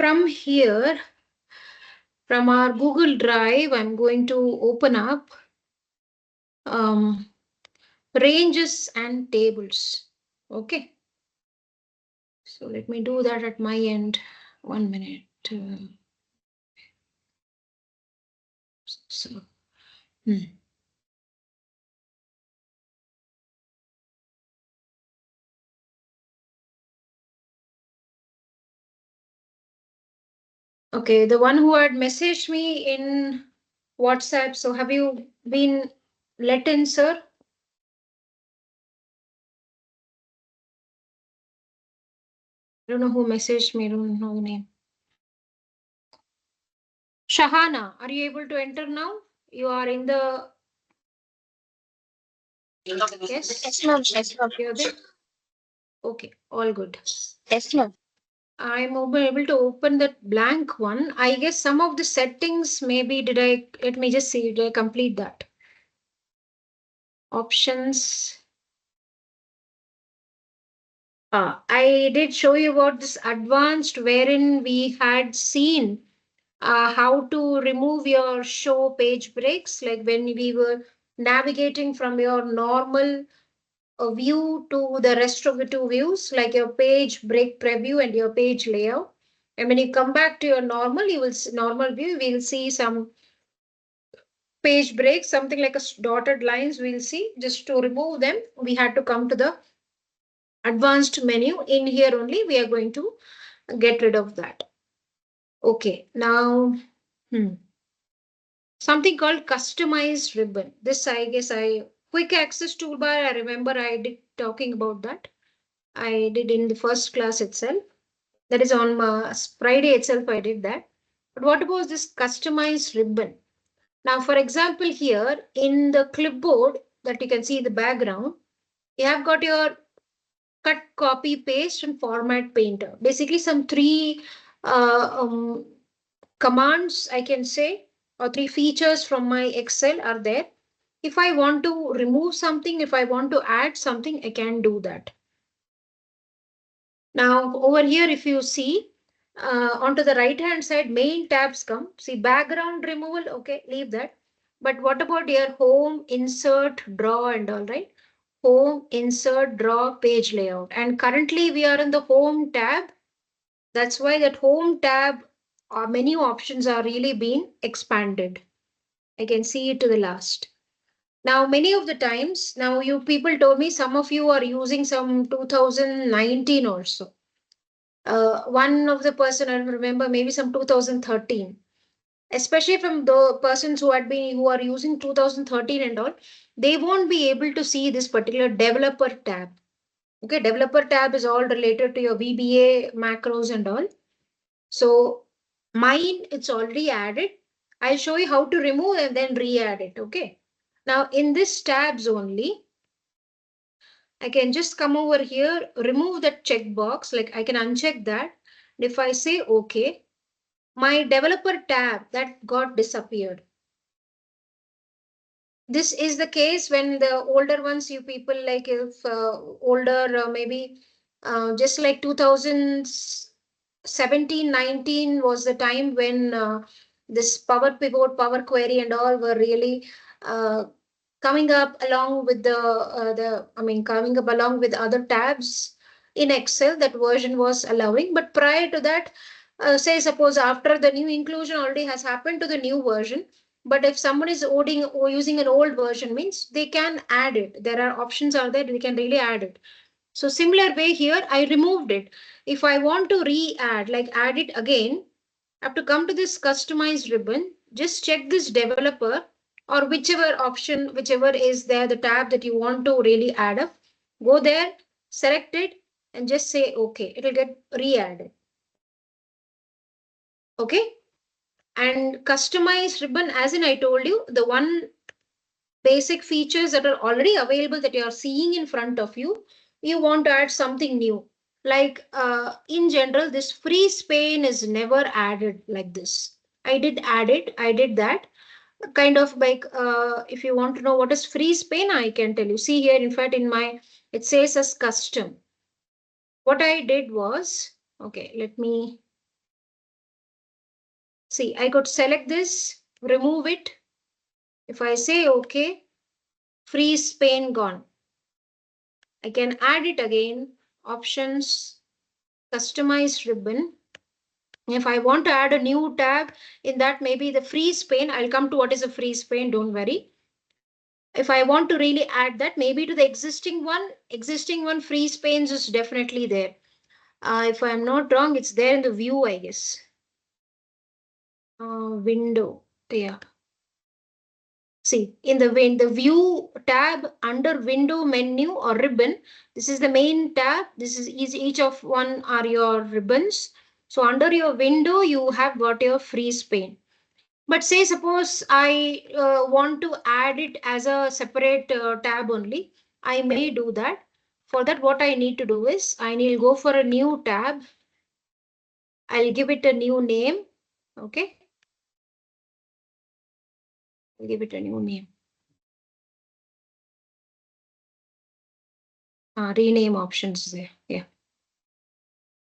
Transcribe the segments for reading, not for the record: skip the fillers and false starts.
from here, from our Google Drive, I'm going to open up ranges and tables. Okay. So let me do that at my end. 1 minute. So, Okay, the one who had messaged me in WhatsApp. So have you been let in, sir? I don't know who messaged me. I don't know the name. Shahana, are you able to enter now? You are in the. Yes. Yes, ma'am. Yes, ma'am. You're there? Okay, all good. Yes, ma'am. I'm able to open that blank one. I guess some of the settings maybe let me just see, did I complete that? Options. I did show you about this advanced wherein we had seen how to remove your show page breaks, like when we were navigating from your normal view to the rest of the two views, like your page break preview and your page layout. And when you come back to your normal, you will see normal view, we'll see some page breaks, something like a dotted lines we'll see. Just to remove them, we had to come to the advanced menu. In here only, we are going to get rid of that. Okay, now something called customized ribbon. This I guess quick access toolbar. I remember I did talking about that. I did in the first class itself. That is on Friday itself. I did that. But what about this customized ribbon? Now, for example, here in the clipboard that you can see in the background, you have got your cut, copy, paste, and format painter. Basically, some three commands I can say, or three features from my Excel are there. If I want to remove something, if I want to add something, I can do that. Now over here, if you see onto the right hand side, main tabs come. See background removal, okay, leave that. But what about your home, insert, draw and all, right? Home, insert, draw, page layout. And currently we are in the home tab. That's why that home tab menu options are really being expanded. I can see it to the last. Now, many of the times, now you people told me some of you are using some 2019 also. One of the person I remember maybe some 2013, especially from the persons who are using 2013 and all, they won't be able to see this particular developer tab. Okay, developer tab is all related to your VBA macros and all. So mine, it's already added. I'll show you how to remove and then re-add it. Okay. Now in this tabs only, I can just come over here, remove that checkbox, like I can uncheck that. And if I say okay, my developer tab that got disappeared. This is the case when the older ones, you people like if older, maybe just like 2017, 19 was the time when this Power Pivot, Power Query and all were really coming up along with coming up along with other tabs in Excel. That version was allowing, but prior to that, say suppose after the new inclusion already has happened to the new version, but if someone is using an old version, means they can add it. There are options are there, they can really add it. So similar way here, I removed it. If I want to re-add, like add it again, I have to come to this customized ribbon, just check this developer or whichever option, whichever is there, the tab that you want to really add up, go there, select it and just say okay, it will get re-added. Okay. And customized ribbon, as in I told you, the one basic features that are already available that you are seeing in front of you, you want to add something new. Like in general, this freeze pane is never added like this. I did add it. I did that. Kind of like if you want to know what is freeze pane, I can tell you. See here, in fact, it says as custom. What I did was, okay, let me See, I could select this, remove it. If I say OK, freeze pane gone. I can add it again. Options, customize ribbon. If I want to add a new tab in that, maybe the freeze pane, I'll come to what is a freeze pane, don't worry. If I want to really add that, maybe to the existing one freeze panes is definitely there. If I'm not wrong, it's there in the view, I guess. Window, yeah. See, in the view tab under window menu or ribbon, this is the main tab. This is each of one are your ribbons. So under your window, you have got your freeze pane. But say suppose I want to add it as a separate tab only, I may do that. For that, what I need to do is I need to go for a new tab. I'll give it a new name. Okay. I'll give it a new name. Rename options there. Yeah.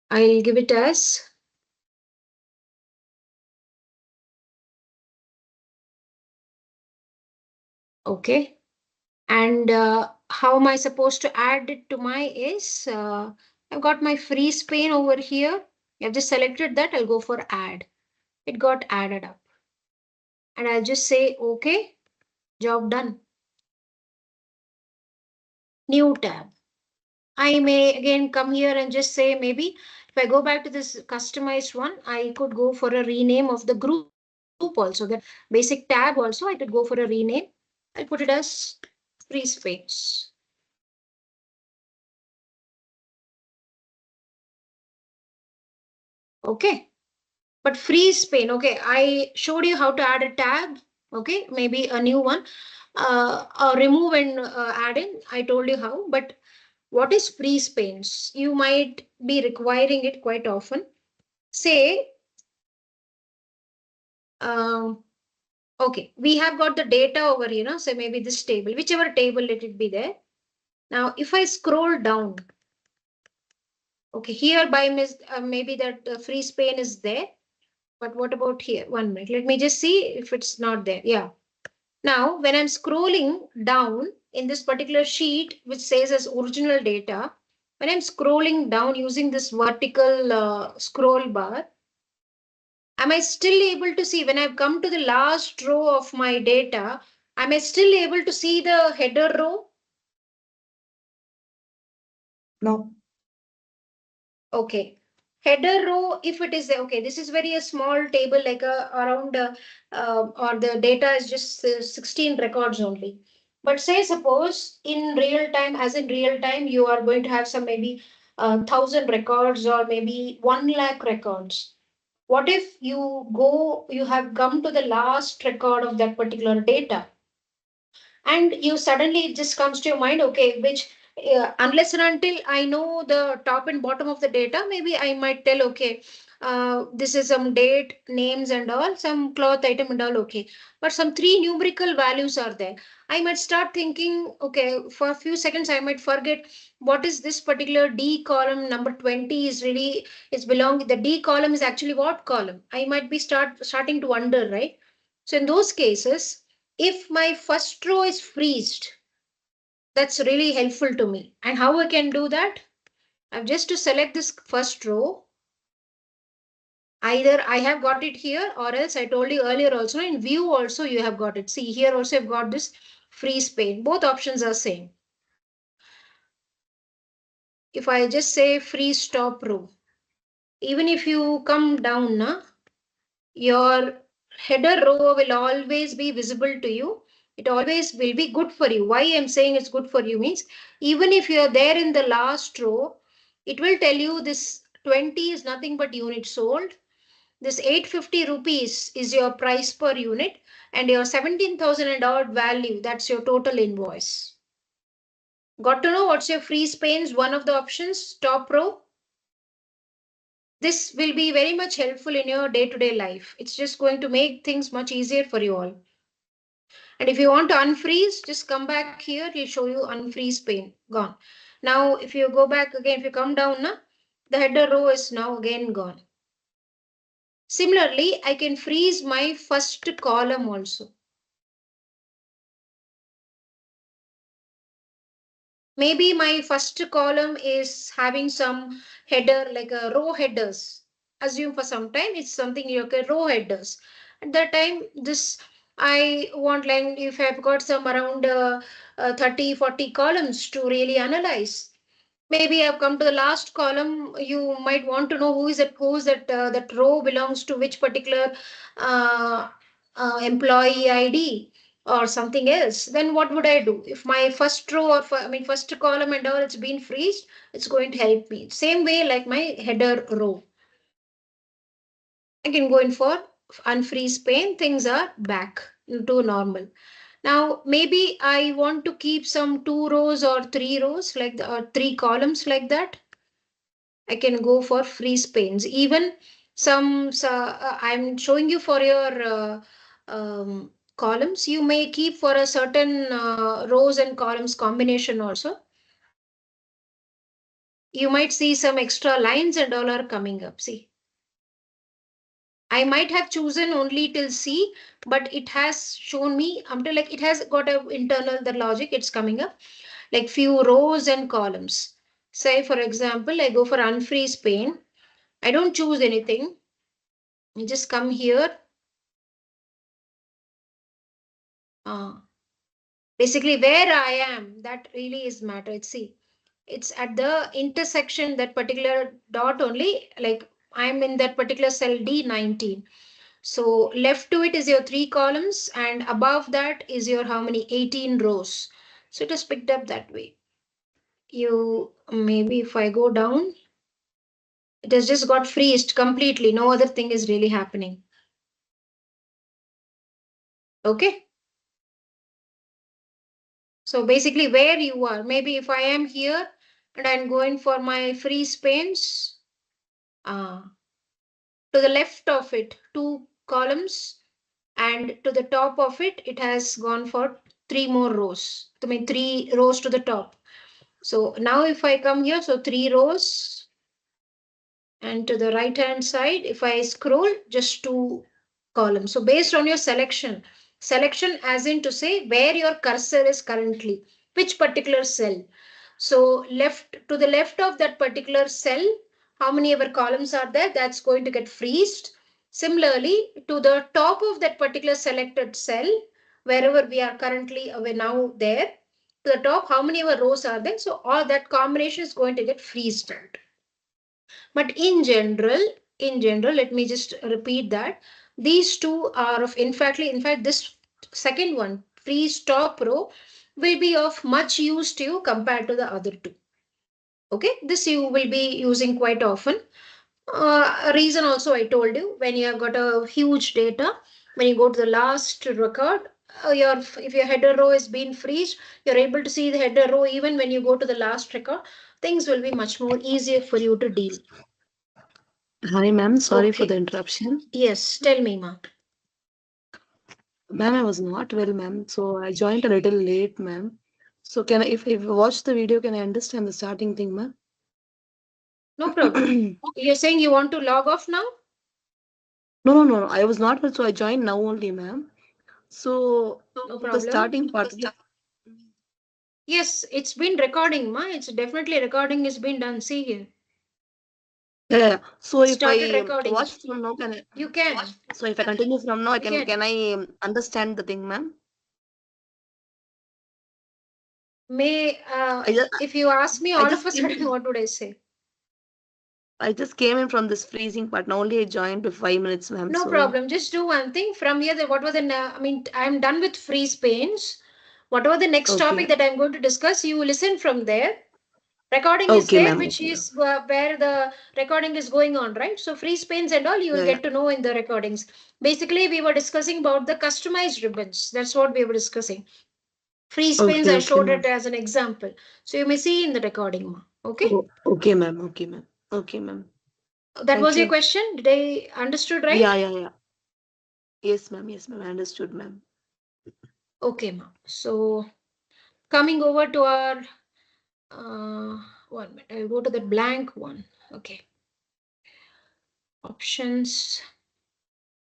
I'll give it as okay. And how am I supposed to add it to my is I've got my freeze pane over here. I've just selected that. I'll go for add. It got added up. And I'll just say okay, job done. New tab. I may again come here and just say maybe if I go back to this customized one, I could go for a rename of the group also. That basic tab also, I could go for a rename. I'll put it as freeze panes. Okay. But freeze pane, okay, I showed you how to add a tab, okay, maybe a new one, or remove and add in. I told you how, but what is freeze panes? You might be requiring it quite often. Say, okay, we have got the data over here, no? So maybe this table, whichever table let it be there. Now, if I scroll down, okay, here by maybe that freeze pane is there. But what about here? 1 minute. Let me just see if it's not there. Yeah. Now, when I'm scrolling down in this particular sheet, which says as original data, when I'm scrolling down using this vertical scroll bar, am I still able to see when I've come to the last row of my data, am I still able to see the header row? No. Okay. Header row, if it is okay, this is very a small table, like around or the data is just 16 records only. But say suppose in real time, as in real time, you are going to have some maybe 1,000 records or maybe 1 lakh records. What if you have come to the last record of that particular data? And you suddenly it just comes to your mind, okay, which unless and until I know the top and bottom of the data, maybe I might tell, okay, this is some date, names and all, some cloth item and all, okay, but some three numerical values are there. I might start thinking, okay, for a few seconds I might forget what is this particular D column number 20 is really, it's belong, the D column is actually what column? I might be starting to wonder, right? So in those cases, if my first row is freezed, that's really helpful to me. And how I can do that? I've just to select this first row. Either I have got it here or else I told you earlier also in view also you have got it. See here also I've got this freeze pane. Both options are same. If I just say freeze top row, even if you come down, na, your header row will always be visible to you. It always will be good for you. Why I'm saying it's good for you means even if you're there in the last row, it will tell you this 20 is nothing but unit sold. This 850 rupees is your price per unit and your 17,000 and odd value, that's your total invoice. Got to know what's your freeze panes? One of the options, top row. This will be very much helpful in your day-to-day life. It's just going to make things much easier for you all. And if you want to unfreeze, just come back here. It'll show you unfreeze pane. Gone. Now, if you go back again, if you come down, na, the header row is now again gone. Similarly, I can freeze my first column also. Maybe my first column is having some header like a row headers. Assume for some time it's something like a row headers. At that time, this I want, like if I've got some around 30, 40 columns to really analyze. Maybe I've come to the last column. You might want to know that row belongs to which particular uh, employee ID or something else. Then what would I do? If my first row or first column and all it's been freezed, it's going to help me. Same way like my header row. I can go in for unfreeze pane. Things are back to normal. Now maybe I want to keep some 2 rows or 3 rows like or 3 columns like that. I can go for freeze panes. Even I'm showing you for your columns. You may keep for a certain rows and columns combination also. You might see some extra lines and all are coming up. See, I might have chosen only till C, but it has shown me until like it has got a internal the logic. It's coming up like few rows and columns. Say for example, I go for unfreeze pane. I don't choose anything. You just come here. Basically, where I am, that really is matter. See, it's at the intersection, that particular dot only, like I'm in that particular cell D19. So left to it is your 3 columns, and above that is your how many? 18 rows. So it is picked up that way. You maybe if I go down, it has just got freezed completely. No other thing is really happening. Okay. So basically where you are, maybe if I am here and I'm going for my freeze panes, to the left of it, 2 columns, and to the top of it, it has gone for 3 more rows. I mean, 3 rows to the top. So now if I come here, so 3 rows, and to the right hand side, if I scroll, just 2 columns. So based on your selection as in to say where your cursor is currently, which particular cell. So to the left of that particular cell, how many ever columns are there, that's going to get freezed. Similarly, to the top of that particular selected cell, wherever we are currently, we're now there, to the top, how many ever rows are there. So all that combination is going to get freezed out. But in general, let me just repeat that these two are of, in fact, this second one, freeze top row, will be of much use to you compared to the other two. Okay, this you will be using quite often. A reason also I told you, when you have got a huge data, when you go to the last record, if your header row is being freezed, you're able to see the header row even when you go to the last record. Things will be much more easier for you to deal. Hi, ma'am. Sorry for the Okay. interruption. Yes, tell me, Ma. Ma'am, I was not well, ma'am. So I joined a little late, ma'am. So can I, if you watch the video, can I understand the starting thing, ma'am? No problem. You're saying you want to log off now? No, no, no, no. I was not well, so I joined now only, ma'am. So No the problem. starting part. Yes, it's been recording, Ma. It's definitely recording has been done. See here. Yeah, yeah, yeah. So It if started I recording. watch from now, can I? You can. So if I continue from now, I You can. can. Can I understand the thing, ma'am? May I just, if you ask me I all of just a came. sudden, what would I say? I just came in from this freezing part. Now only I joined for 5 minutes, ma'am. No So problem. Just do one thing. From here, what were the I'm done with freeze panes. Whatever the next topic okay, that I'm going to discuss, you listen from there. Recording is okay, there, ma'am. which Okay, ma'am. is where the recording is going on, right? So freeze panes and all you will Yeah, yeah. get to know in the recordings. Basically, we were discussing about the customized ribbons. That's what we were discussing. Freeze panes, Okay, I okay, showed ma'am. it as an example, so you may see in the recording. Okay, Oh, okay, ma'am. Okay, ma'am. Okay, ma'am. that Thank was your you. question. Did I understood right? Yeah, yeah, yeah. Yes, ma'am. Yes, ma'am. I understood, ma'am. Okay, ma'am. So coming over to our 1 minute, I'll go to the blank one. Okay, options.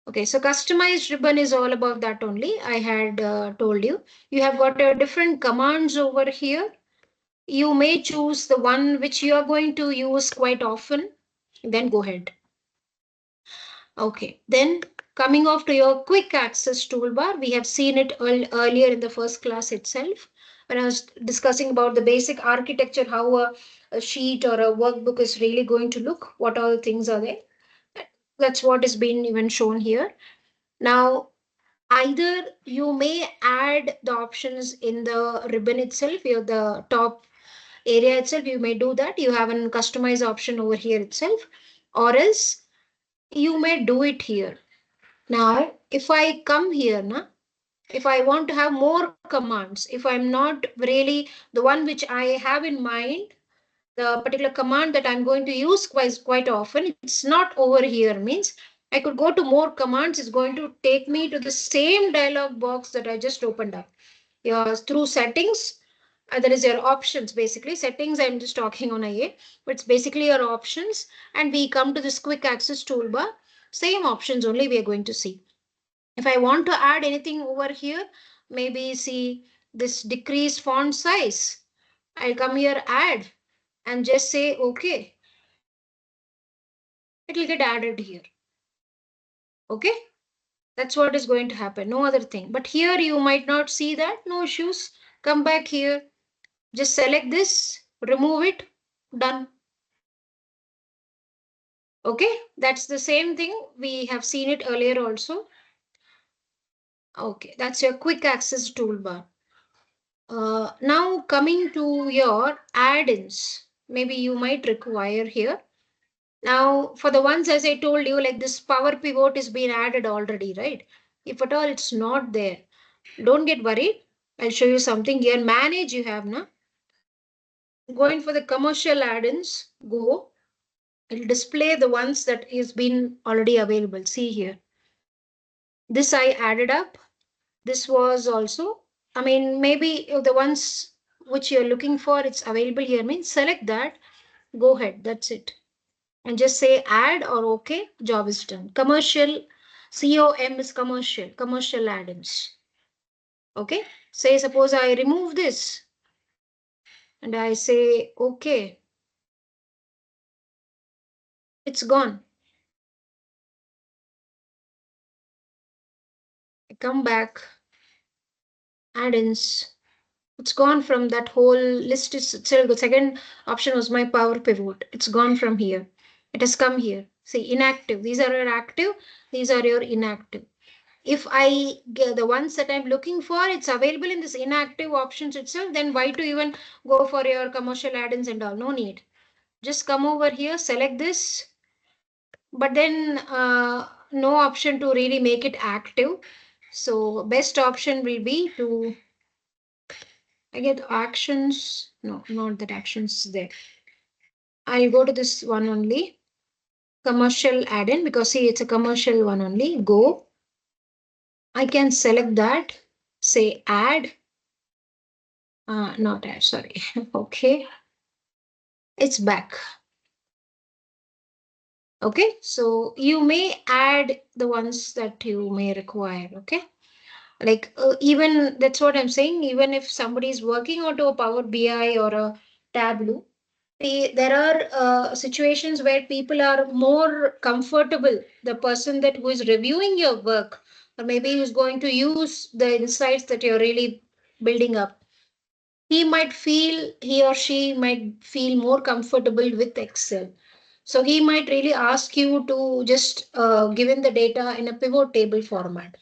Okay, so customized ribbon is all about that only. I had told you. You have got your different commands over here. You may choose the one which you are going to use quite often. Then go ahead. Okay, then coming off to your quick access toolbar, we have seen it earlier in the first class itself when I was discussing about the basic architecture, how a sheet or a workbook is really going to look, what all things are there. That's what is being even shown here. Now, either you may add the options in the ribbon itself, the top area itself, you may do that. You have a customize option over here itself, or else you may do it here. Now, if I come here, if I want to have more commands, if I'm not really the one which I have in mind, the particular command that I'm going to use quite often, it's not over here, means I could go to more commands. It's going to take me to the same dialog box that I just opened up. Through settings, there is your options. Basically, settings I'm just talking on a, but it's basically your options, and we come to this quick access toolbar. Same options only we are going to see. If I want to add anything over here, maybe see this decrease font size, I'll come here add and just say okay. It will get added here. Okay, that's what is going to happen, no other thing. But here you might not see that, no issues. Come back here, just select this, remove it, done. Okay, that's the same thing, we have seen it earlier also. Okay, that's your quick access toolbar. Now coming to your add-ins, maybe you might require here. Now for the ones, as I told you, like this power pivot is being added already, right? If at all it's not there, don't get worried. I'll show you something here. Manage you have now. Going for the commercial add-ins, go. It'll display the ones that is been already available. See here. This I added up. This was also, I mean, maybe the ones which you're looking for, it's available here. Means select that, go ahead. That's it. And just say add or okay, job is done. Commercial, COM is commercial add-ins. Okay. Say, suppose I remove this and I say okay, it's gone. I come back, add-ins. It's gone from that whole list itself. The second option was my power pivot. It's gone from here. It has come here. See, inactive. These are your active. These are your inactive. If I get the ones that I'm looking for, it's available in this inactive options itself, then why to even go for your commercial add-ins and all? No need. Just come over here, select this, but then no option to really make it active. So best option will be to, I get actions. No, not that actions there. I'll go to this one only. Commercial add-in, because see, it's a commercial one only. Go. I can select that. Say add. Not add, sorry. Okay. It's back. Okay. So you may add the ones that you may require. Okay. Like even that's what I'm saying. Even if somebody is working onto a Power BI or a Tableau, there are situations where people are more comfortable. The person that who is reviewing your work, or maybe who's going to use the insights that you're really building up, he or she might feel more comfortable with Excel. So he might really ask you to just give in the data in a pivot table format.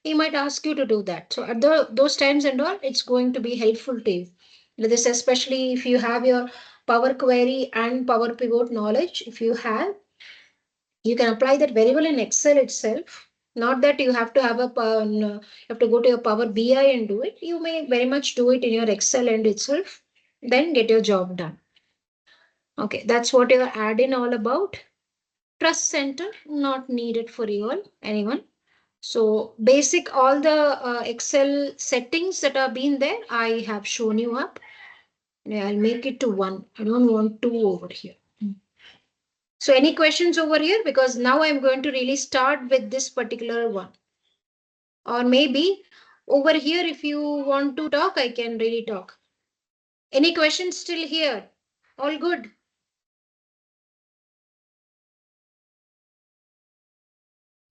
He might ask you to do that. So at those times and all, it's going to be helpful to you. This, especially if you have your Power Query and Power Pivot knowledge, if you have, you can apply that very well in Excel itself. Not that you have to have you have to go to your Power BI and do it. You may very much do it in your Excel end itself, then get your job done. Okay, that's what your add-in all about. Trust Center, not needed for you all, anyone. So basic, all the Excel settings that are being there, I have shown you up. Yeah, I'll make it to one. I don't want two over here. So any questions over here? Because now I'm going to really start with this particular one. Or maybe over here, if you want to talk, I can really talk. Any questions still here? All good?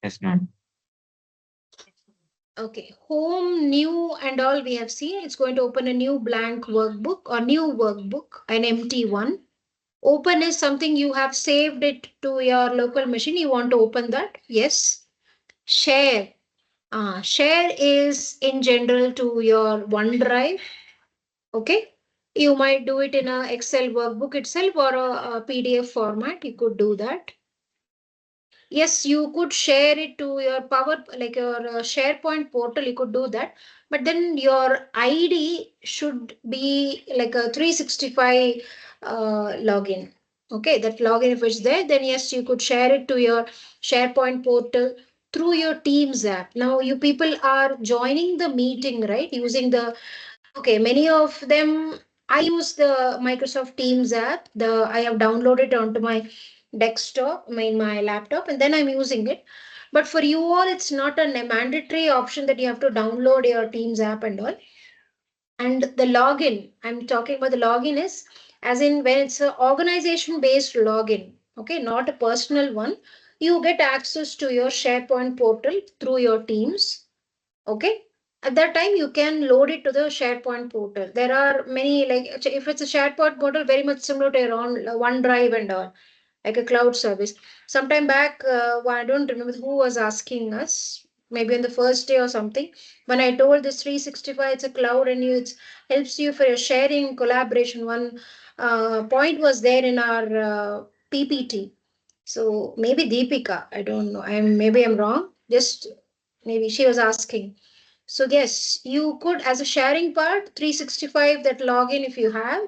Yes, ma'am. Okay, home, new, and all we have seen. It's going to open a new blank workbook or new workbook, an empty one. Open is something you have saved it to your local machine. You want to open that? Yes. Share. Share is in general to your OneDrive. Okay. You might do it in a Excel workbook itself or a PDF format. You could do that. Yes, you could share it to your power, like your SharePoint portal, you could do that. But then your ID should be like a 365 login. Okay, that login, if it's there, then yes, you could share it to your SharePoint portal through your Teams app. Now, you people are joining the meeting, right? Using the, okay, many of them, I use the Microsoft Teams app. I have downloaded onto my desktop, my laptop, and then I'm using it. But for you all, it's not a mandatory option that you have to download your Teams app and all. And the login, I'm talking about the login is as in when it's an organization based login, okay, not a personal one. You get access to your SharePoint portal through your Teams. Okay, at that time you can load it to the SharePoint portal. There are many, like if it's a SharePoint portal, very much similar to your own OneDrive and all, like a cloud service. Sometime back, I don't remember who was asking us, maybe on the first day or something, when I told this 365 it's a cloud and it helps you for your sharing collaboration. One point was there in our PPT. So maybe Deepika, I don't know, I'm wrong, just maybe she was asking. So yes, you could, as a sharing part, 365, that login, if you have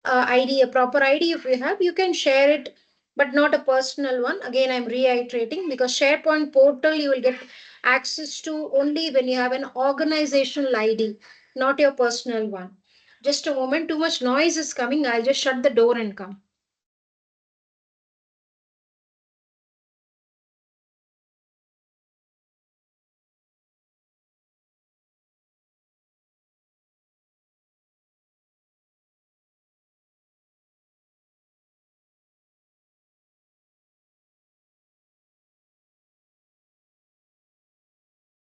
ID, a proper ID, if you have, you can share it, but not a personal one. Again, I'm reiterating, because SharePoint portal you will get access to only when you have an organizational ID, not your personal one. Just a moment, too much noise is coming. I'll just shut the door and come.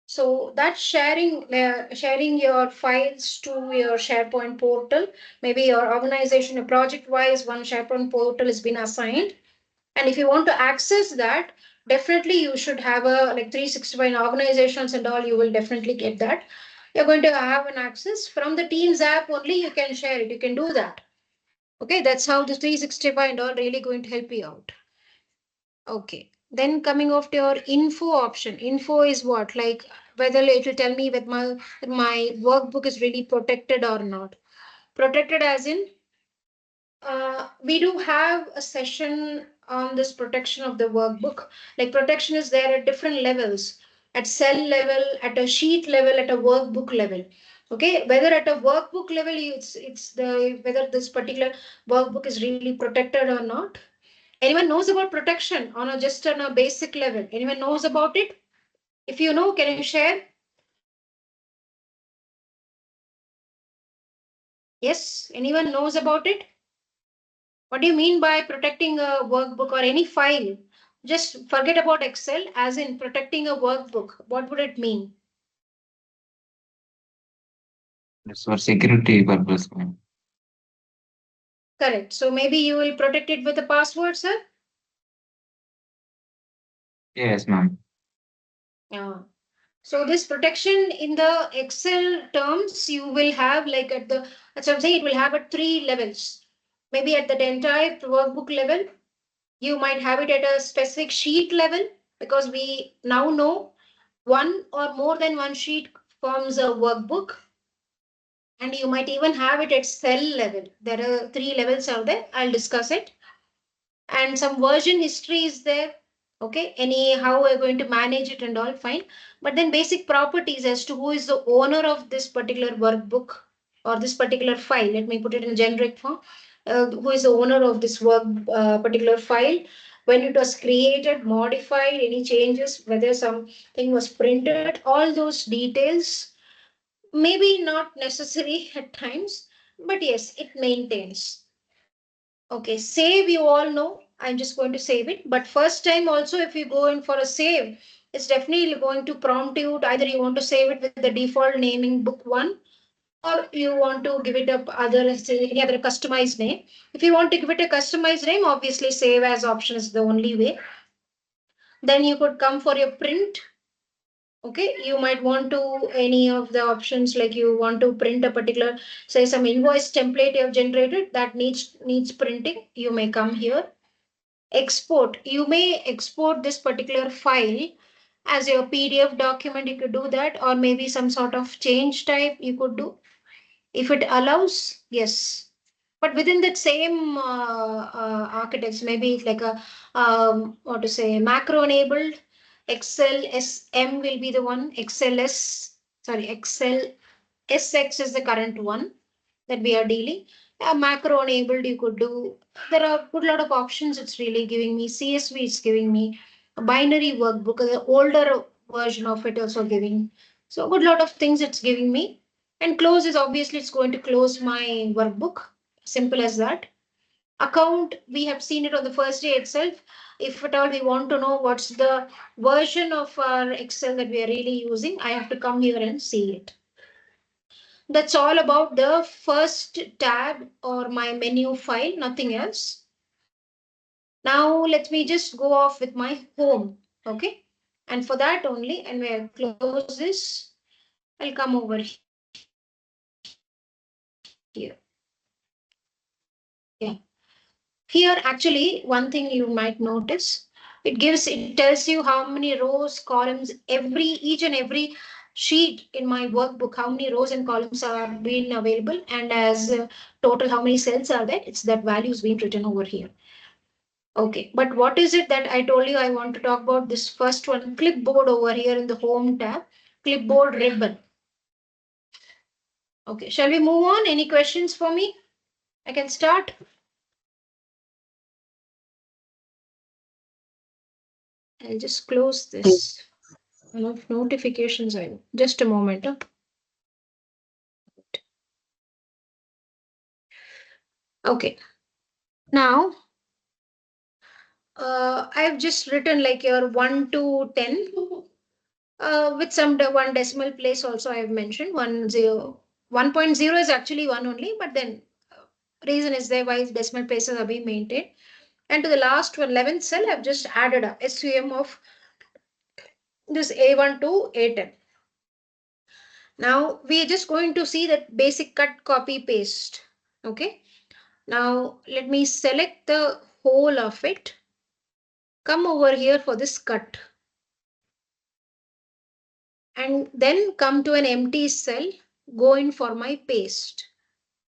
So that's sharing your files to your SharePoint portal. Maybe your organization, a project wise, one SharePoint portal has been assigned. And if you want to access that, definitely you should have a like 365 organizations and all, you will definitely get that. You're going to have an access from the Teams app only, you can share it. You can do that. Okay, that's how the 365 and all really going to help you out. Okay. Then coming off to your info option. Info is what? Like whether it will tell me that my workbook is really protected or not. Protected as in we do have a session on this protection of the workbook. Like protection is there at different levels, at cell level, at a sheet level, at a workbook level. Okay, whether at a workbook level, it's the whether this particular workbook is really protected or not. Anyone knows about protection on a just on a basic level? Anyone knows about it? If you know, can you share? Yes, anyone knows about it? What do you mean by protecting a workbook or any file? Just forget about Excel, as in protecting a workbook. What would it mean? It's for security purpose, ma'am. Correct. So maybe you will protect it with a password, sir? Yes, ma'am. Yeah. So this protection in the Excel terms, you will have like that's what I'm saying, it will have at three levels. Maybe at the entire workbook level, you might have it at a specific sheet level, because we now know one or more than one sheet forms a workbook. And you might even have it at cell level. There are three levels out there. I'll discuss it. And some version history is there. Okay, any how we're going to manage it and all fine. But then basic properties as to who is the owner of this particular workbook or this particular file. Let me put it in generic form. who is the owner of this work particular file, when it was created, modified, any changes, whether something was printed, all those details, maybe not necessary at times, but yes, it maintains. Okay, save, you all know. I'm just going to save it. But first time also, if you go in for a save, it's definitely going to prompt you to either you want to save it with the default naming book one, or you want to give it up any other customized name. If you want to give it a customized name, obviously save as option is the only way. Then you could come for your print. Okay, you might want to any of the options, like you want to print a particular, say some invoice template you have generated that needs printing, you may come here. Export, you may export this particular file as your PDF document, you could do that, or maybe some sort of change type you could do if it allows, yes. But within that same architects, maybe it's like a what to say, macro enabled. Excel SM will be the one. XLS, sorry, Excel SX is the current one that we are dealing. Macro enabled, you could do. There are a good lot of options. It's really giving me CSV. It's giving me a binary workbook, the older version of it also giving. So a good lot of things it's giving me. And close is obviously it's going to close my workbook. Simple as that. Account, we have seen it on the first day itself. If at all we want to know what's the version of our Excel that we are really using, I have to come here and see it. That's all about the first tab or my menu file, nothing else. Now let me just go off with my home. Okay. And for that only, and when I close this, I'll come over here. Yeah. Here, actually, one thing you might notice, it tells you how many rows, columns, each and every sheet in my workbook, how many rows and columns are being available, and as total how many cells are there, it's that values being written over here. Okay, but what is it that I told you I want to talk about? This first one, clipboard over here in the home tab, clipboard ribbon. Okay, shall we move on? Any questions for me? I can start. I'll just close this. Of notifications. I just a moment. Okay. Now, I've just written like your 1 to 10 with some one decimal place also I've mentioned 1.0 is actually one only, but then reason is there why decimal places are being maintained. And to the last one, 11th cell, I've just added a SUM of this A1 to A10. Now we're just going to see that basic cut, copy, paste. Okay. Now let me select the whole of it. Come over here for this cut. And then come to an empty cell, go in for my paste.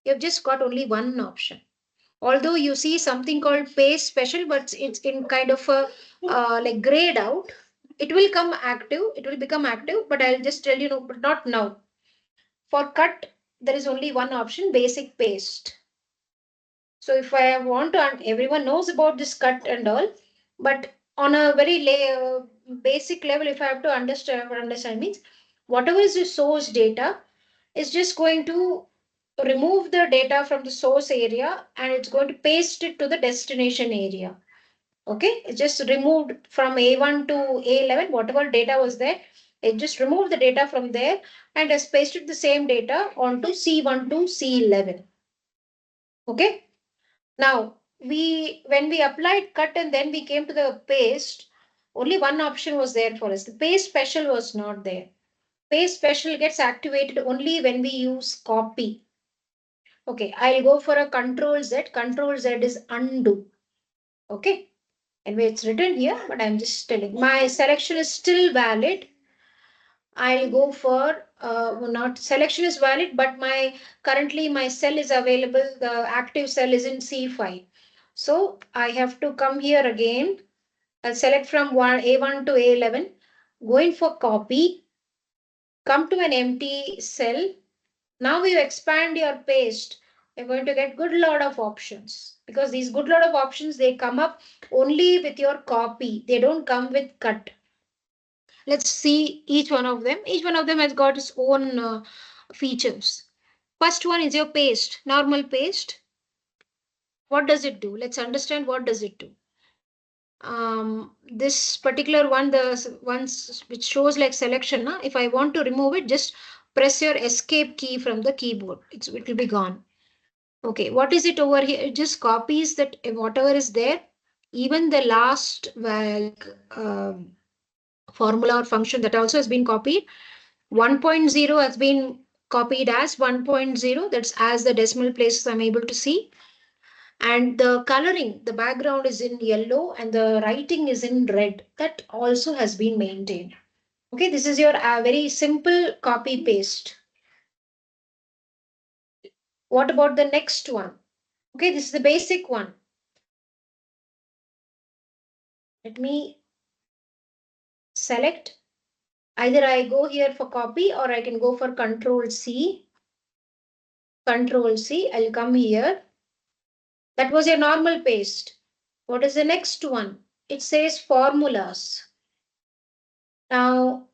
You've just got only one option. Although you see something called paste special, but it's in kind of a like grayed out. It will come active, it will become active, but I'll just tell you, no, but not now. For cut, there is only one option, basic paste. So if I want to, everyone knows about this cut and all, but on a very basic level, if I have to understand means whatever is the source data is just going to remove the data from the source area and it's going to paste it to the destination area. Okay, it's just removed from A1 to A11, whatever data was there, it just removed the data from there and has pasted the same data onto C1 to C11. Okay. Now, when we applied cut and then we came to the paste, only one option was there for us. The paste special was not there. Paste special gets activated only when we use copy. Okay, I'll go for a control Z. Control Z is undo. Okay, and it's written here, but I'm just telling my selection is still valid. I'll go for not selection is valid, but currently my cell is available. The active cell is in C5. So I have to come here again. I'll select from A1 to A11, going for copy, come to an empty cell. Now you expand your paste You're going to get good lot of options, because these good lot of options, they come up only with your copy. They don't come with cut. Let's see each one of them. Each one of them has got its own features. First one is your paste, normal paste. What does it do? Let's understand what does it do. This particular one, the ones which shows like selection, if I want to remove it, just press your escape key from the keyboard. It will be gone. Okay, what is it over here? It just copies that whatever is there, even the last formula or function, that also has been copied. 1.0 has been copied as 1.0. That's as the decimal places I'm able to see. And the coloring, the background is in yellow and the writing is in red. That also has been maintained. Okay, this is your very simple copy paste. What about the next one? Okay, this is the basic one. Let me select. Either I go here for copy or I can go for Control C. Control C, I'll come here. That was your normal paste. What is the next one? It says formulas. Now,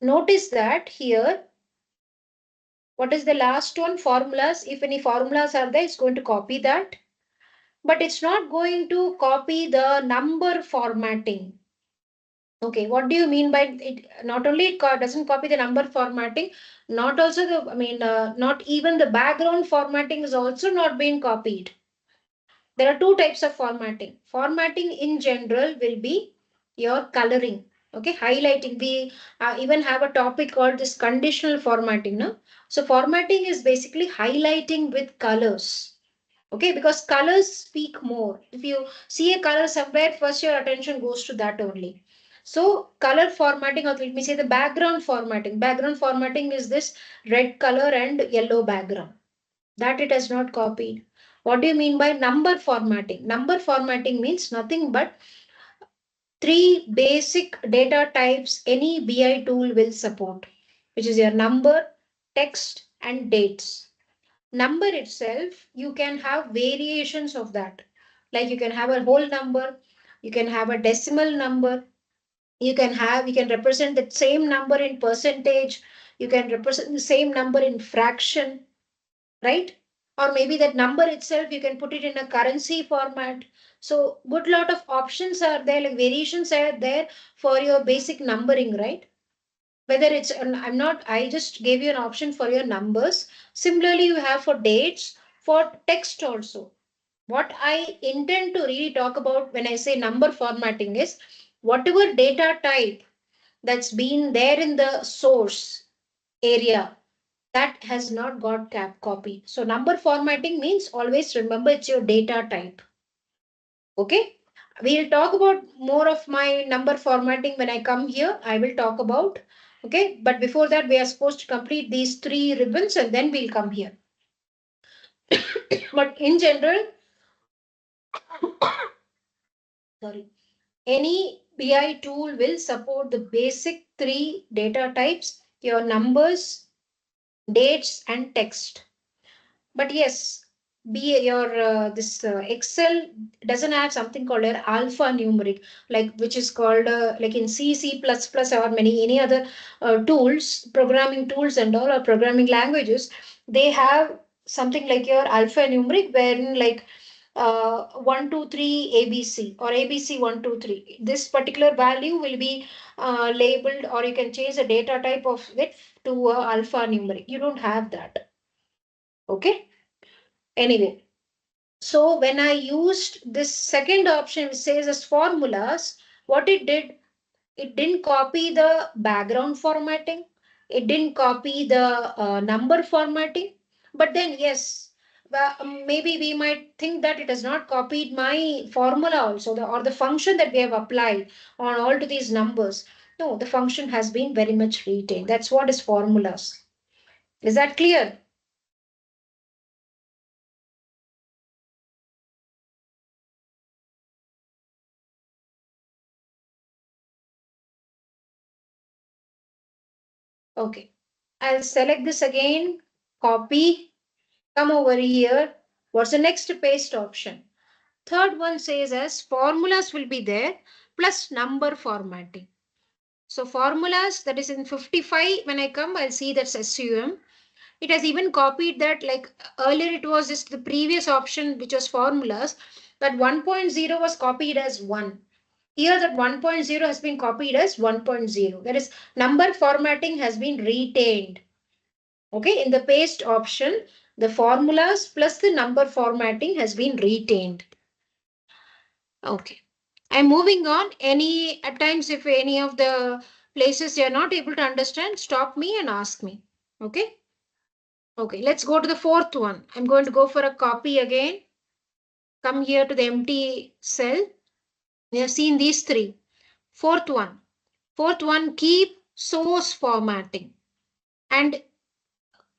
notice that here, what is the last one? Formulas. If any formulas are there, it's going to copy that. But it's not going to copy the number formatting. Okay, what do you mean by it? Not only it doesn't copy the number formatting, not also the, not even the background formatting is also not being copied. There are two types of formatting. Formatting in general will be your coloring. Okay, highlighting. We even have a topic called this conditional formatting. No? So formatting is basically highlighting with colors. Okay, because colors speak more. If you see a color somewhere, first your attention goes to that only. So color formatting, or let me say the background formatting. Background formatting is this red color and yellow background. That it has not copied. What do you mean by number formatting? Number formatting means nothing but three basic data types any BI tool will support, which is your number, text, and dates. Number itself, you can have variations of that. Like you can have a whole number, you can have a decimal number, you can represent the same number in percentage, you can represent the same number in fraction, right? Or maybe that number itself, you can put it in a currency format. So good lot of options are there, like variations are there for your basic numbering, right? Whether it's, I'm not, I just gave you an option for your numbers. Similarly, you have for dates, for text also. What I intend to really talk about when I say number formatting is whatever data type that's been there in the source area, that has not got cap copy. So number formatting means always remember it's your data type. Okay. We'll talk about more of my number formatting when I come here. I will talk about. Okay. But before that, we are supposed to complete these three ribbons and then we'll come here. But in general, sorry, any BI tool will support the basic three data types, your numbers, dates, and text. But yes, be your this Excel doesn't have something called an alphanumeric, like which is called like in C, C++ or many any other tools, programming tools and all, or programming languages. They have something like your alphanumeric, wherein like 123 ABC or ABC 123. This particular value will be labeled, or you can change the data type of it to alphanumeric. You don't have that. Okay. Anyway, so when I used this second option which says as formulas, what it did, it didn't copy the background formatting, it didn't copy the number formatting, but then yes, maybe we might think that it has not copied my formula also, or the function that we have applied on all to these numbers. No, the function has been very much retained. That's what is formulas. Is that clear? Okay. I'll select this again, copy, come over here. What's the next paste option? Third one says as formulas will be there plus number formatting. So formulas, that is in 55, when I come, I'll see that's SUM. It has even copied that, like earlier it was just the previous option which was formulas, that 1.0 was copied as 1. Here that 1.0 has been copied as 1.0. That is, number formatting has been retained. Okay, in the paste option, the formulas plus the number formatting has been retained. Okay. I'm moving on. At times, if any of the places you're not able to understand, stop me and ask me. Okay. Okay, let's go to the fourth one. I'm going to go for a copy again. Come here to the empty cell. We have seen these three. Fourth one. Fourth one, keep source formatting. And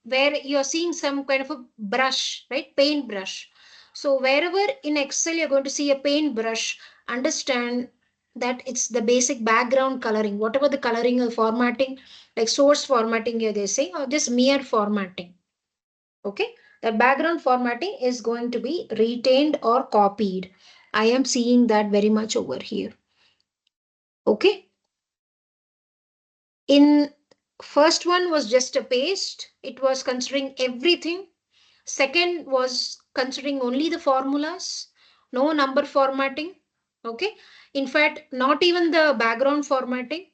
where you're seeing some kind of a brush, right? Paint brush. So wherever in Excel you're going to see a paint brush, understand that it's the basic background coloring, whatever the coloring or formatting, like source formatting here they say, or just mere formatting. Okay, the background formatting is going to be retained or copied. I am seeing that very much over here. Okay, in first one was just a paste, it was considering everything. Second was considering only the formulas, no number formatting. Okay, in fact not even the background formatting.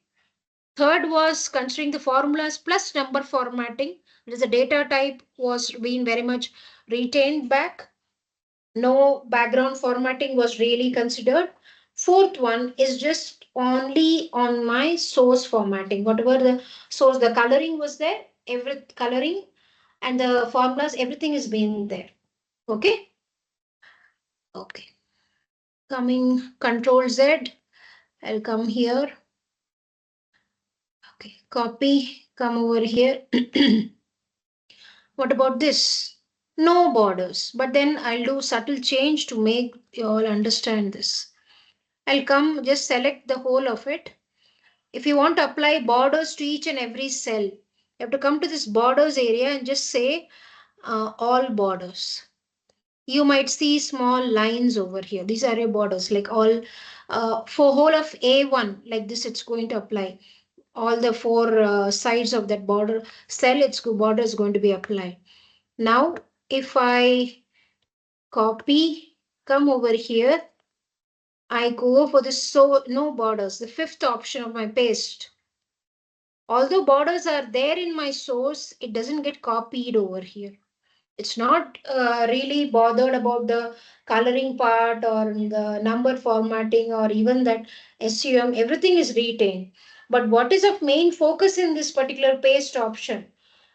Third was considering the formulas plus number formatting, that is the data type was being very much retained back. No background formatting was really considered. Fourth one is just only on my source formatting, whatever the source, the coloring was there, every coloring and the formulas, everything is being there. Okay. Okay, coming control Z, I'll come here. Okay, copy, come over here. What about this? No borders, but then I'll do subtle change to make you all understand this. I'll come, just select the whole of it. If you want to apply borders to each and every cell, you have to come to this borders area and just say all borders. You might see small lines over here. These are your borders, like all for whole of A1, like this, it's going to apply. All the four sides of that border cell, its border is going to be applied. Now, if I copy, come over here, I go for this so no borders, the fifth option of my paste. Although borders are there in my source, it doesn't get copied over here. It's not really bothered about the coloring part or the number formatting or even that SUM, everything is retained. But what is of main focus in this particular paste option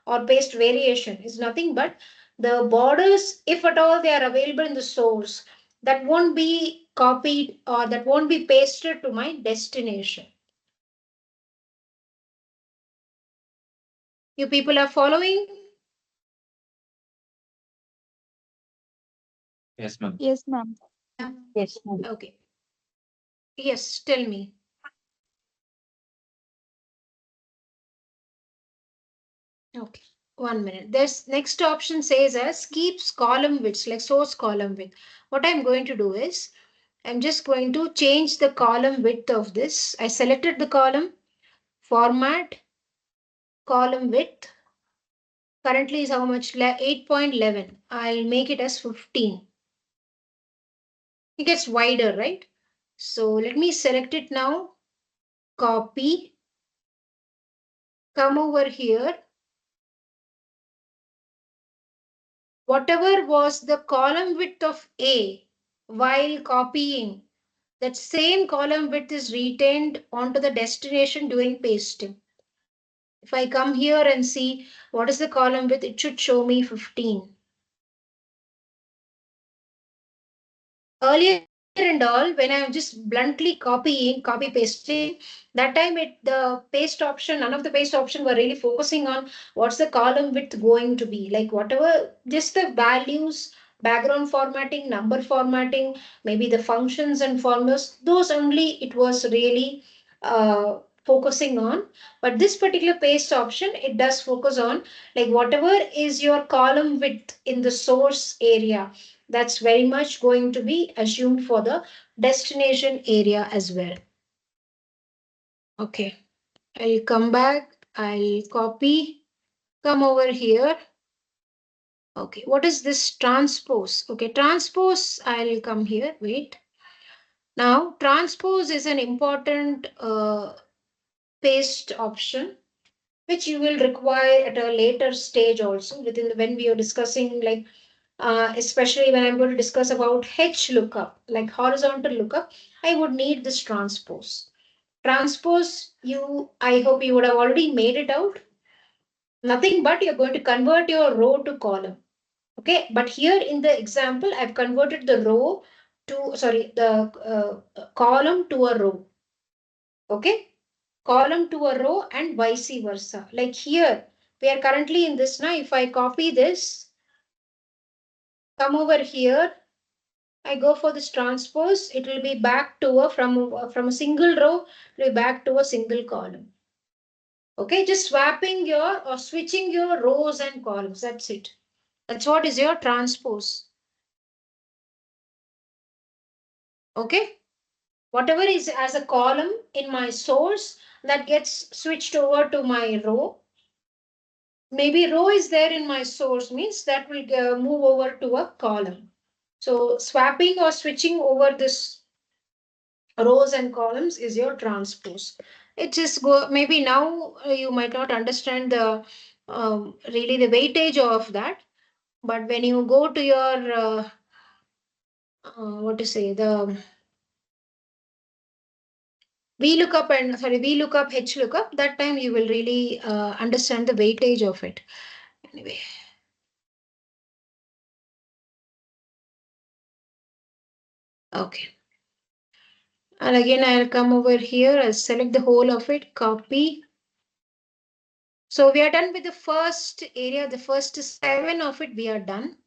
or paste variation is nothing but the borders, if at all they are available in the source, that won't be copied or that won't be pasted to my destination. You people are following? Yes, ma'am. Yes, ma'am. Yeah. Yes, ma'am. Okay. Yes, tell me. Okay, 1 minute. This next option says as keeps column widths, like source column width. What I'm going to do is I'm just going to change the column width of this. I selected the column, format, column width. Currently is how much? 8.11. I'll make it as 15. It gets wider, right? So let me select it now. Copy. Come over here. Whatever was the column width of A while copying, that same column width is retained onto the destination during pasting. If I come here and see what is the column width, it should show me 15. Earlier and all, when I'm just bluntly copy pasting, that time the paste option, none of the paste option were really focusing on what's the column width going to be, like whatever, just the values, background formatting, number formatting, maybe the functions and formulas, those only it was really focusing on. But this particular paste option, it does focus on like whatever is your column width in the source area, That's very much going to be assumed for the destination area as well. Okay, I'll come back, I'll copy, come over here. Okay, what is this transpose? Okay, transpose, I'll come here, wait. Now, transpose is an important paste option, which you will require at a later stage also within the, when we are discussing like especially when I'm going to discuss about H lookup, like horizontal lookup, I would need this transpose. Transpose, I hope you would have already made it out. Nothing but you're going to convert your row to column. Okay, but here in the example, I've converted the row to, sorry, the column to a row. Okay, column to a row and vice versa. Like here, we are currently in this now. If I copy this, come over here, I go for this transpose, it will be back to a from a single row, it will be back to a single column. Okay, just swapping your or switching your rows and columns. That's it. That's what is your transpose. Okay, whatever is as a column in my source that gets switched over to my row. Maybe row is there in my source means that will move over to a column. So swapping or switching over this rows and columns is your transpose. It is maybe now you might not understand the really the weightage of that, but when you go to your what to say the VLOOKUP and sorry VLOOKUP HLOOKUP, that time you will really understand the weightage of it. Anyway. Okay. And again, I'll come over here, I'll select the whole of it, copy. So we are done with the first area, the first 7 of it, we are done.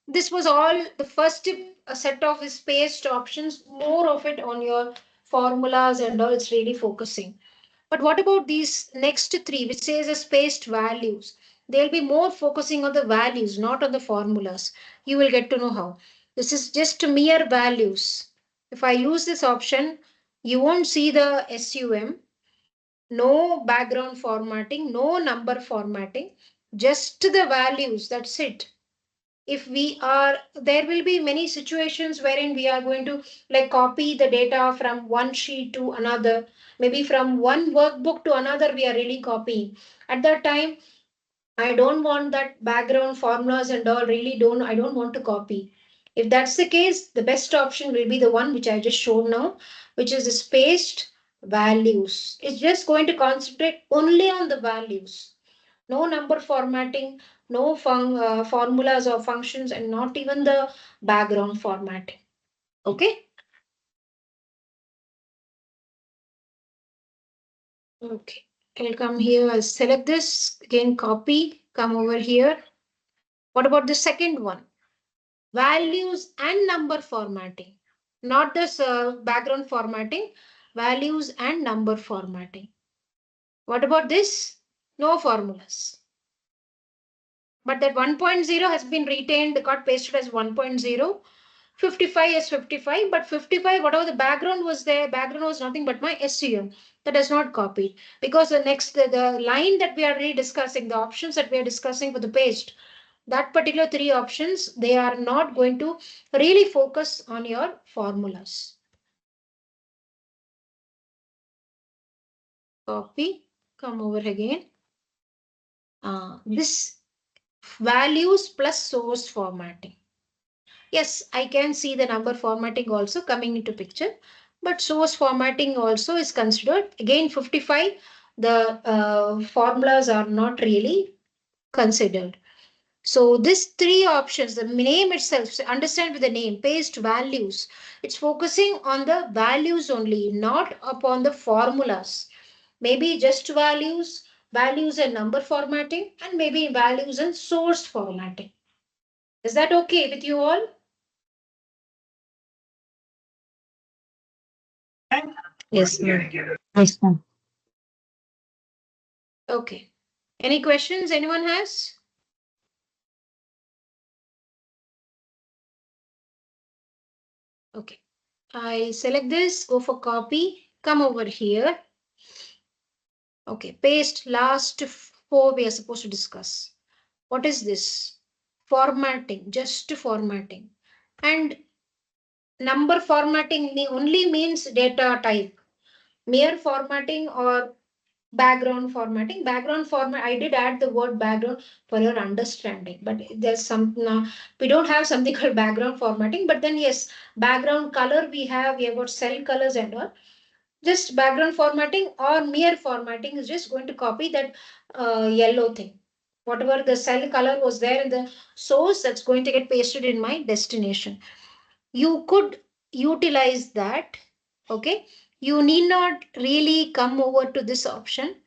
This was all the first set of spaced options, more of it on your formulas and all, it's really focusing. But what about these next 3, which says a spaced values? They'll be more focusing on the values, not on the formulas. You will get to know how. This is just mere values. If I use this option, you won't see the SUM, no background formatting, no number formatting, just the values, that's it. If we are, there will be many situations wherein we are going to like copy the data from one sheet to another, maybe from one workbook to another we are really copying. At that time, I don't want that background formulas and all, really I don't want to copy. If that's the case, the best option will be the one which I just showed now, which is the spaced values. It's just going to concentrate only on the values. No number formatting, no formulas or functions, and not even the background formatting. Okay. Okay. I'll come here, I'll select this, again copy, come over here. What about the second one? Values and number formatting. Not this background formatting, values and number formatting. What about this? No formulas. But that 1.0 has been retained, got pasted as 1.0. 55 is 55, but 55, whatever the background was there, background was nothing but my SUM. That is not copied because the next, the line that we are really discussing, the options that we are discussing for the paste, that particular 3 options, they are not going to really focus on your formulas. Copy, come over again. This values plus source formatting. Yes, I can see the number formatting also coming into picture, but source formatting also is considered. Again, 55, the formulas are not really considered. So these 3 options, the name itself, so understand with the name, paste values. It's focusing on the values only, not upon the formulas. Maybe just values, values and number formatting, and maybe values and source formatting. Is that okay with you all? Yes, ma'am. Yes, ma'am. Okay. Any questions anyone has? Okay. I select this, go for copy, come over here. Okay, paste last 4 we are supposed to discuss. What is this? Formatting, just formatting. And number formatting only means data type. Mere formatting or background formatting. Background format, I did add the word background for your understanding, but there's some, we don't have something called background formatting, but then yes, background color we have got cell colors and all. Just background formatting or mere formatting is just going to copy that yellow thing. Whatever the cell color was there in the source, that's going to get pasted in my destination. You could utilize that. Okay. You need not really come over to this option.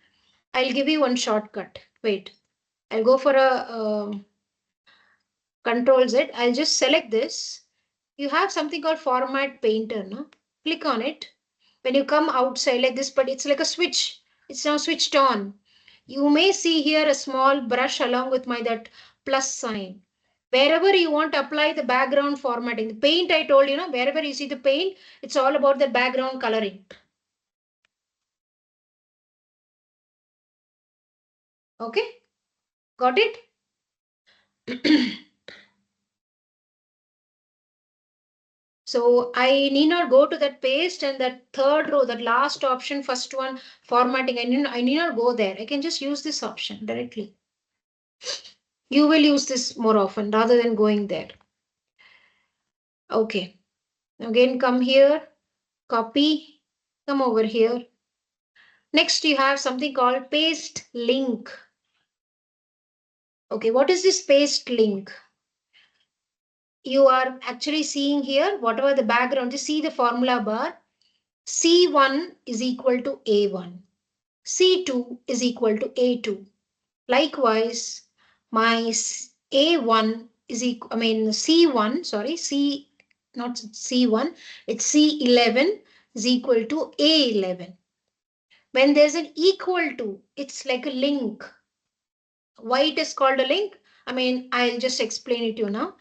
I'll give you one shortcut. Wait, I'll go for a Control Z. I'll just select this. You have something called Format Painter. No? Click on it. When you come outside like this, but it's like a switch. It's now switched on. You may see here a small brush along with my that plus sign. Wherever you want to apply the background formatting, the paint I told you, wherever you see the paint, it's all about the background coloring. Okay, got it? So I need not go to that paste and that third row, that last option, first one, formatting. I need not go there. I can just use this option directly. You will use this more often rather than going there. Okay. Again, come here, copy, come over here. Next, you have something called paste link. Okay, what is this paste link? You are actually seeing here, whatever the background, just see the formula bar. C1 is equal to A1. C2 is equal to A2. Likewise, my A1 is equal, C1, sorry, not C1, it's C11 is equal to A11. When there's an equal to, it's like a link. Why it is called a link? I'll just explain it to you now.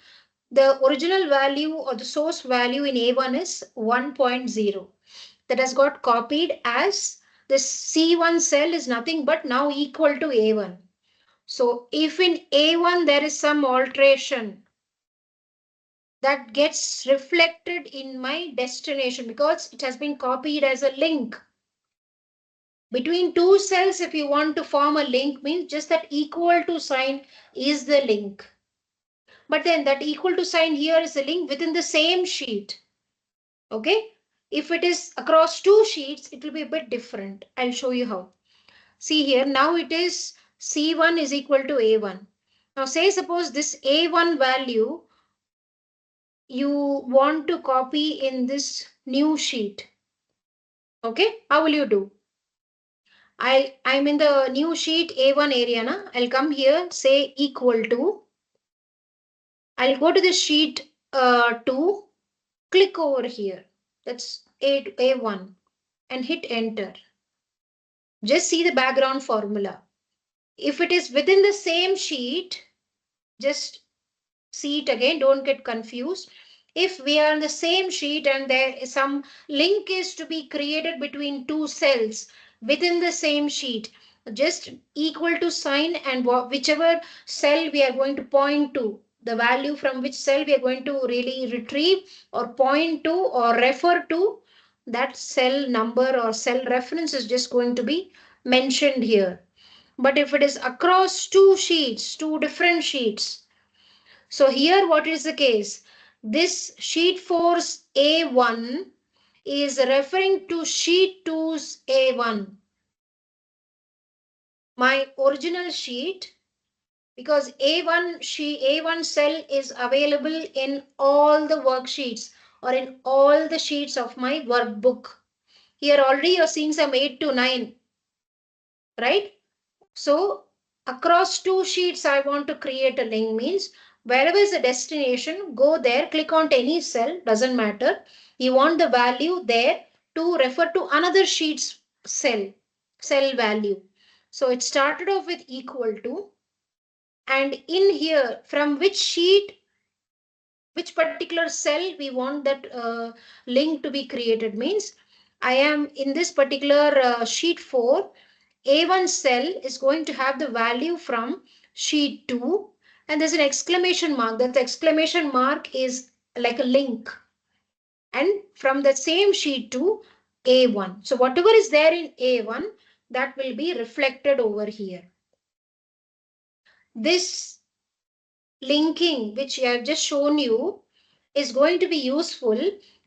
The original value or the source value in A1 is 1.0. That has got copied as this C1 cell is nothing but now equal to A1. So if in A1 there is some alteration, that gets reflected in my destination because it has been copied as a link. Between two cells, if you want to form a link, means just that equal to sign is the link. But then that equal to sign here is a link within the same sheet. Okay. If it is across two sheets, it will be a bit different. I'll show you how. See here, now it is C1 is equal to A1. Now say suppose this A1 value you want to copy in this new sheet. Okay, how will you do? I'm in the new sheet A1 area. I'll come here, say equal to. I'll go to the sheet 2, click over here. That's A1 and hit enter. Just see the background formula. If it is within the same sheet, just see it again, don't get confused. If we are on the same sheet and there is some link is to be created between two cells within the same sheet, just equal to sign and whichever cell we are going to point to, the value from which cell we are going to really retrieve or point to or refer to, that cell number or cell reference is just going to be mentioned here. But if it is across two sheets, two different sheets, so here what is the case? This sheet 4's A1 is referring to sheet 2's A1. My original sheet, because A1 cell is available in all the worksheets or in all the sheets of my workbook. Here already you're seeing some 8 to 9, right? So across two sheets, I want to create a link means wherever is the destination, go there, click on any cell, doesn't matter. You want the value there to refer to another sheet's cell value. So it started off with equal to, and in here, from which sheet which particular cell we want that link to be created. Means I am in this particular sheet 4, A1 cell is going to have the value from sheet 2, and there's an exclamation mark. That exclamation mark is like a link, and from the same sheet to A1. So whatever is there in A1, that will be reflected over here. This linking, which I have just shown you, is going to be useful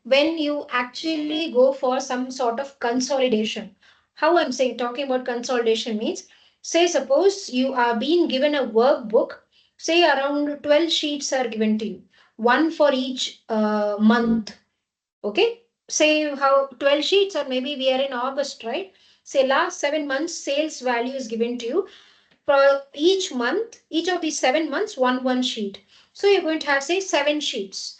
when you actually go for some sort of consolidation. How I'm saying, talking about consolidation means, say suppose you are being given a workbook, say around 12 sheets are given to you, one for each month. Okay, say how 12 sheets, or maybe we are in August, right? Say last 7 months sales value is given to you for each month, each of these 7 months, one sheet. So you're going to have, say, 7 sheets: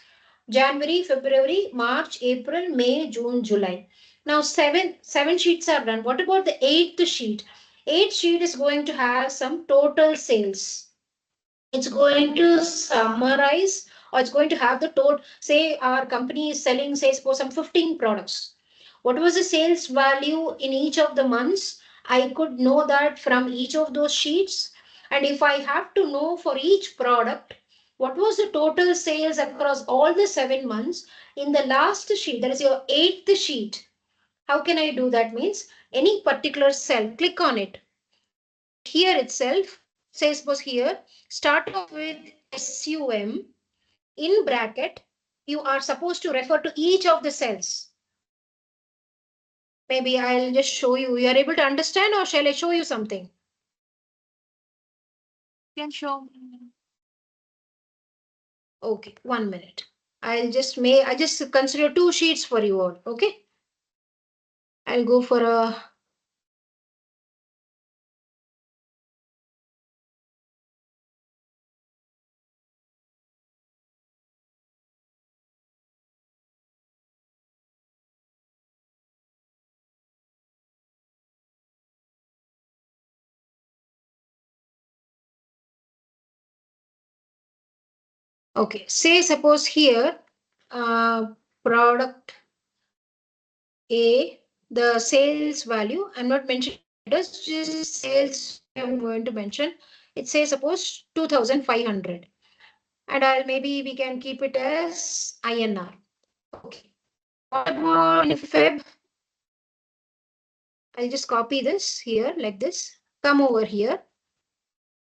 January, February, March, April, May, June, July. Now seven sheets are done. What about the eighth sheet? Eighth sheet is going to have some total sales. It's going to summarize, or it's going to have the total. Say our company is selling, say, suppose some 15 products. What was the sales value in each of the months? I could know that from each of those sheets. And if I have to know for each product what was the total sales across all the 7 months, in the last sheet, that is your eighth sheet, how can I do that? Means any particular cell, click on it. Here itself, say suppose here, start off with SUM, in bracket, you are supposed to refer to each of the cells. Maybe I'll just show you. You are able to understand, or shall I show you something? You can show. Okay, 1 minute. I just consider 2 sheets for you all. Okay. I'll go for a. Okay, say suppose here, product A, the sales value, I'm not mentioning address, just sales I'm going to mention. It says suppose 2,500. And I'll maybe we can keep it as INR. Okay. What about in Feb? I'll just copy this here like this. Come over here.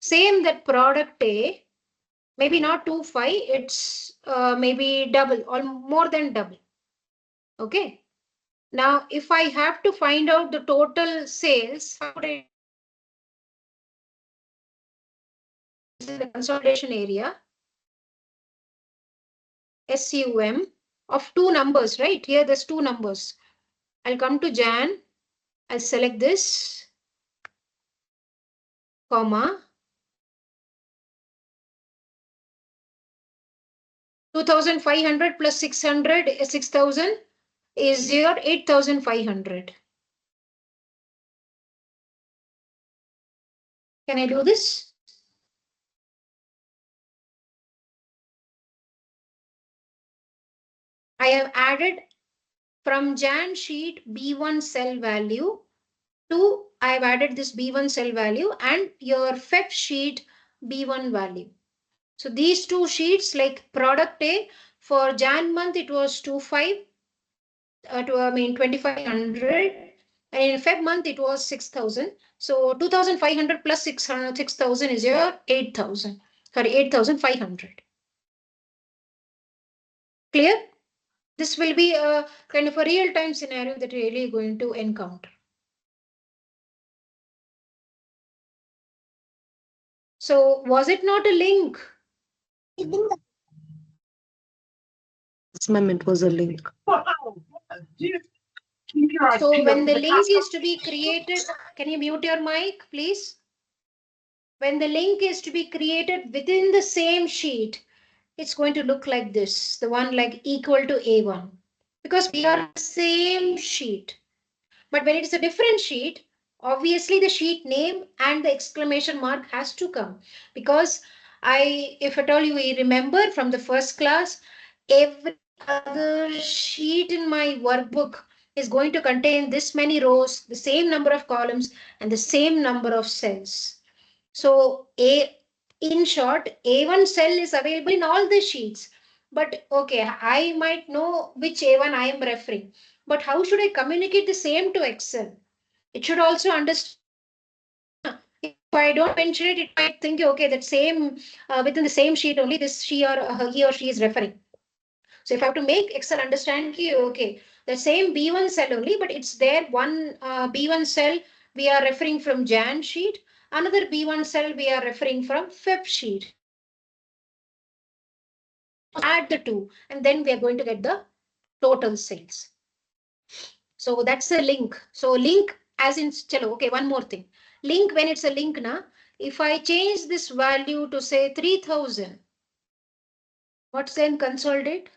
Same that product A, maybe not 2.5, it's maybe double or more than double. Okay. Now, if I have to find out the total sales, how would I? This is the consolidation area. SUM of 2 numbers, right? Here there's 2 numbers. I'll come to Jan. I'll select this, comma. 2,500 plus 600, 6,000 is your 8,500. Can I do this? I have added from Jan sheet B1 cell value to, I have added this B1 cell value and your Feb sheet B1 value. So these 2 sheets, like product A, for Jan month it was 25, 2,500, and in Feb month it was 6,000. So 2,500 plus 6,000 is your 8,000. Sorry, 8,500. Clear? This will be a kind of a real-time scenario that you're really going to encounter. So was it not a link? Yes, ma'am, it was a link. So when the link is to be created, can you mute your mic, please? When the link is to be created within the same sheet, it's going to look like this, the one like equal to A1, because we are the same sheet. But when it's a different sheet, obviously the sheet name and the exclamation mark has to come, because If at all you remember from the first class, every other sheet in my workbook is going to contain this many rows, the same number of columns, and the same number of cells. So in short, A1 cell is available in all the sheets. But okay, I might know which A1 I am referring. But how should I communicate the same to Excel? It should also understand the same sheet. Na? If I don't mention it, it might think, okay, that same within the same sheet only this he or she is referring. So if I have to make Excel understand, okay, the same B1 cell only, but it's there one B1 cell we are referring from Jan sheet, another B1 cell we are referring from Feb sheet. So add the two, and then we are going to get the total sales. So that's a link. So link as in chalo, okay, one more thing. Link when it's a link na, if I change this value to say 3000, what's then consolidate?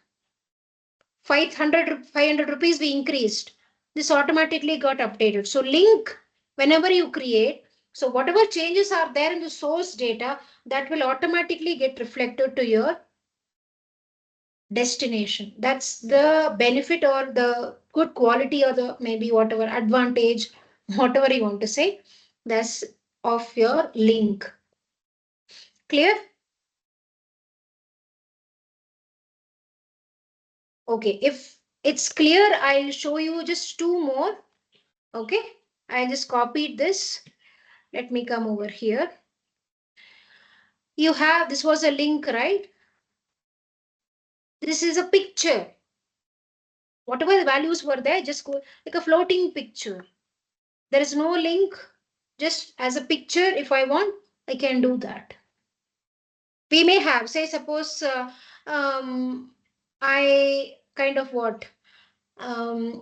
500 rupees we increased. This automatically got updated. So link whenever you create, so whatever changes are there in the source data, that will automatically get reflected to your destination. That's the benefit or the good quality or the maybe whatever advantage, whatever you want to say, that's of your link. Clear? Okay, if it's clear, I'll show you just two more. Okay, I just copied this. Let me come over here. You have, this was a link, right? This is a picture. Whatever the values were there, just go like a floating picture. There is no link, just as a picture. If I want, I can do that. We may have, say, suppose I kind of what?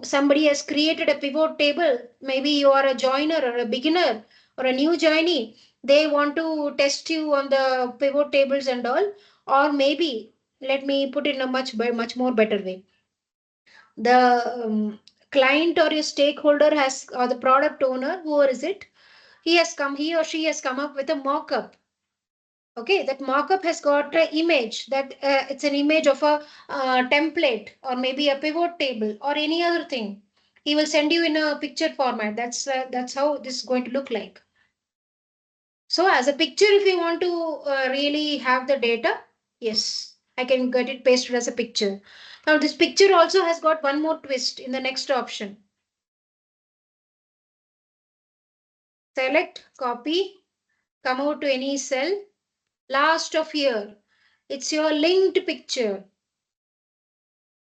Somebody has created a pivot table. Maybe you are a joiner or a beginner or a new joinee. They want to test you on the pivot tables and all. Or maybe, let me put it in a much more better way. The client or your stakeholder has, or the product owner, whoever is it, he or she has come up with a mock-up. Okay, that markup has got an image that it's an image of a template or maybe a pivot table or any other thing. He will send you in a picture format. That's how this is going to look like. So as a picture, if you want to really have the data, yes, I can get it pasted as a picture. Now this picture also has got one more twist in the next option. Select, copy, come out to any cell. Last of year, it's your linked picture.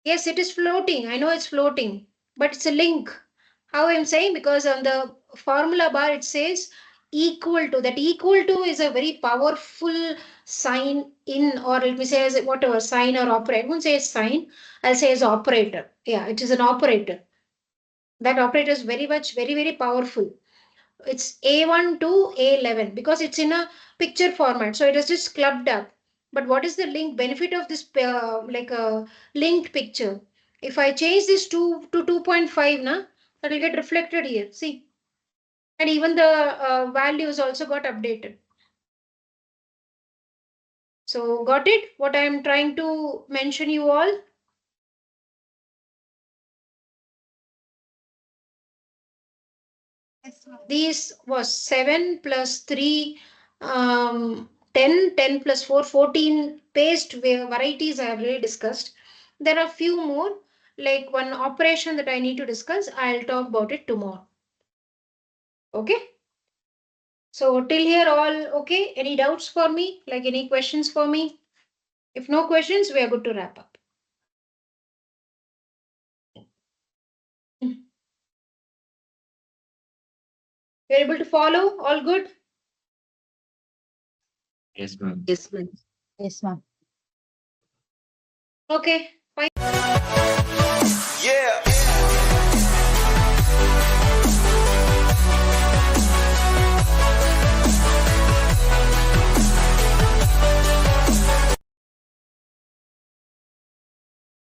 Yes, it is floating. I know it's floating, but it's a link. How I'm saying, because on the formula bar it says equal to. That equal to is a very powerful sign in, or let me say as whatever sign or operator. I won't say sign. I'll say as operator. Yeah, it is an operator. That operator is very powerful. It's A1 to A11 because it's in a picture format. So it is just clubbed up. But what is the link benefit of this like a linked picture? If I change this to 2.5, na, that will get reflected here. See, and even the values also got updated. So got it? What I am trying to mention you all? These was 7 plus 3, 10, 10 plus 4, 14 paste varieties I have already discussed. There are few more, like one operation that I need to discuss. I'll talk about it tomorrow. Okay. So till here all okay. Any doubts for me? Like any questions for me? If no questions, we are good to wrap up. You're able to follow? All good? Yes, ma'am. Yes, ma'am. Yes, ma'am. Okay, fine. Yeah.